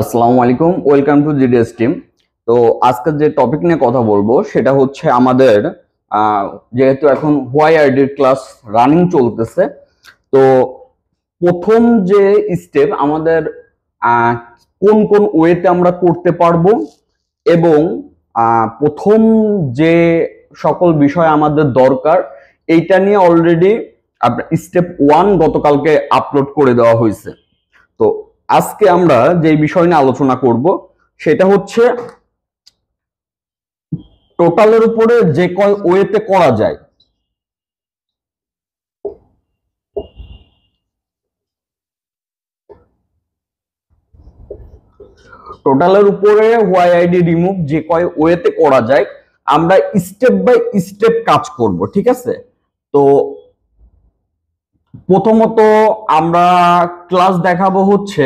আসসালামু আলাইকুম, welcome to GDS team. তো আজকে যে টপিক নিয়ে কথা বলবো সেটা হচ্ছে আমাদের যেহেতু এখন হোয়াই আইডির ক্লাস রানিং চলতেছে, তো প্রথম যে স্টেপ আমাদের কোন কোন ওয়েতে আমরা করতে পারবো এবং প্রথম যে সকল বিষয় আমাদের দরকার এইটা নিয়ে অলরেডি আপনার স্টেপ 1 গতকালকে আপলোড করে দেওয়া হয়েছে। তো আজকে আমরা যে বিষয় নিয়ে আলোচনা করব সেটা হচ্ছে টোটালের উপরে যে কয় ওয়েতে করা যায়। টোটালের উপরে হোয়াই আইডি রিমুভ যে কয় ওয়েতে করা যায় আমরা স্টেপ বাই স্টেপ কাজ করব, ঠিক আছে? তো প্রথমত আমরা ক্লাস দেখাবো হচ্ছে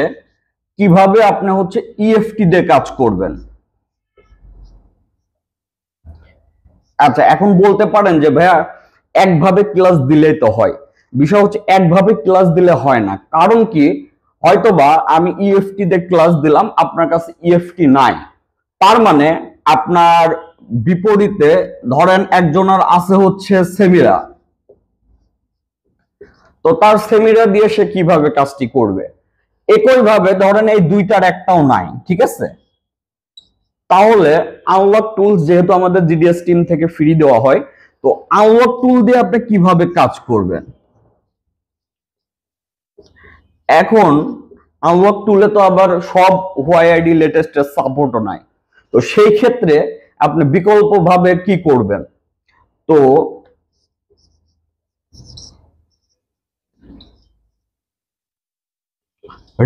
কিভাবে আপনি হচ্ছে ইএফটি দিয়ে কাজ করবেন। আচ্ছা, এখন বলতে পারেন যে ভাইয়া একভাবে ক্লাস দিলেই তো হয়। বিষয় হচ্ছে একভাবে ক্লাস দিলে হয় না, কারণ কি হয়তোবা আমি ইএফটি তে ক্লাস দিলাম, আপনার কাছে ইএফটি নাই, তার মানে আপনার বিপরীতে ধরেন একজনের আছে হচ্ছে সেমিরা, তো তার সেমিরা দিয়ে সে কিভাবে কাজটি করবে? একইভাবে ধরেন এই দুইটার একটাও নাই, ঠিক আছে? তাহলে আনলক টুলস যেহেতু আমাদের জিডিএস টিম থেকে ফ্রি দেওয়া হয়, তো আনলক টুল দিয়ে আপনি কিভাবে কাজ করবেন? এখন আনলক টুলে তো আবার সব হোয়াই আইডি লেটেস্টের সাপোর্টও নাই, তো সেই ক্ষেত্রে আপনি বিকল্পভাবে কি করবেন? তো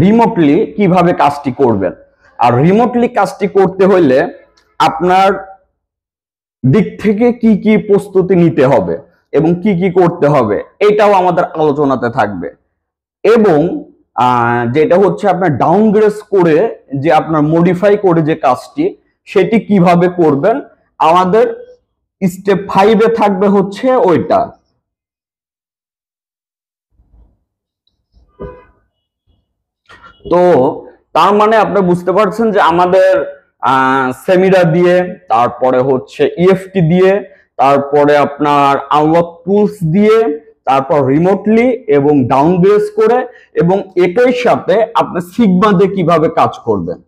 রিমোটলি কিভাবে কাজটি করবেন? আর রিমোটলি কাজটি করতে হইলে আপনার দিক থেকে কি কি প্রস্তুতি নিতে হবে এবং কি কি করতে হবে এটাও আমাদের আলোচনাতে থাকবে। এবং যেটা হচ্ছে আপনার ডাউনগ্রেড করে যে আপনার মডিফাই করে যে কাজটি সেটি কিভাবে করবেন আমাদের স্টেপ 5-এ থাকবে হচ্ছে ওইটা। তো তার মানে আপনি বুঝতে পারছেন যে আমাদের সেমিরা দিয়ে, তারপরে হচ্ছে ইএফটি দিয়ে, তারপরে আপনার আনলক টুলস দিয়ে, তারপর রিমোটলি এবং ডাউনগ্রেড করে, এবং একই সাথে আপনি সিগমা দিয়ে কিভাবে কাজ করবেন।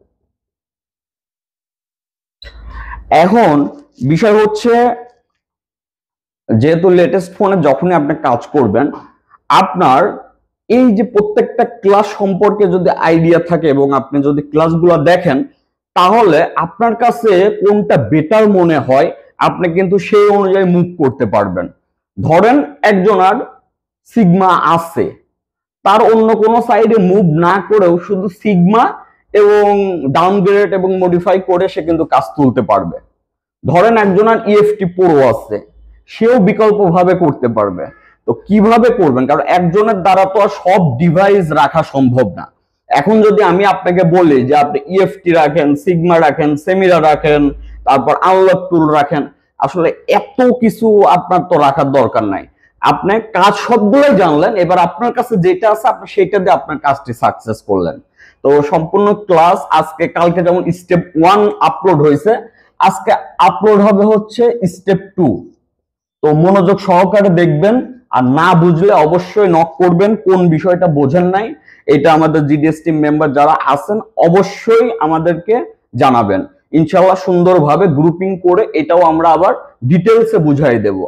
এখন বিষয় হচ্ছে যেহেতু লেটেস্ট ফোনে যখনই আপনি কাজ করবেন, আপনার এই যে প্রত্যেকটা ক্লাস সম্পর্কে যদি আইডিয়া থাকে এবং আপনি যদি ক্লাসগুলো দেখেন, তাহলে আপনার কাছে কোনটা বেটার মনে হয় আপনি কিন্তু সেই অনুযায়ী মুভ করতে পারবেন। ধরেন একজনের সিগমা আছে, তার অন্য কোনো সাইডে মুভ না করেও শুধু সিগমা এবং ডাউনগ্রেড এবং মডিফাই করে সে কিন্তু কাজ তুলতে পারবে। ধরেন একজনের ইএফটি প্রো আছে, সেও বিকল্পভাবে করতে পারবে। তো কিভাবে করবেন? কারণ একজনের দ্বারা তো আর সব ডিভাইস রাখা সম্ভব না। এখন যদি আমি আপনাকে বলি যে আপনি ইএফটি রাখেন, সিগমা রাখেন, সেমিরা রাখেন, তারপর আনলক টুল রাখেন, আসলে এত কিছু আপনার তো রাখার দরকার নাই। আপনি কাজ সবগুলোই জানলেন, এবার আপনার কাছে যেটা আছে আপনি সেটা দিয়ে আপনার কাজটি সাকসেস করলেন। তো সম্পূর্ণ ক্লাস আজকে, কালকে যেমন স্টেপ 1 আপলোড হয়েছে, আজকে আপলোড হবে হচ্ছে স্টেপ 2। তো মনোযোগ সহকারে দেখবেন, আর না বুঝলে অবশ্যই নক করবেন কোন বিষয়টা বোঝেন নাই। এটা আমাদের জিডিএস টিম মেম্বার যারা আছেন অবশ্যই আমাদেরকে জানাবেন। ইনশাআল্লাহ সুন্দরভাবে গ্রুপিং করে এটাও আমরা আবার ডিটেলসে বুঝাই দেব।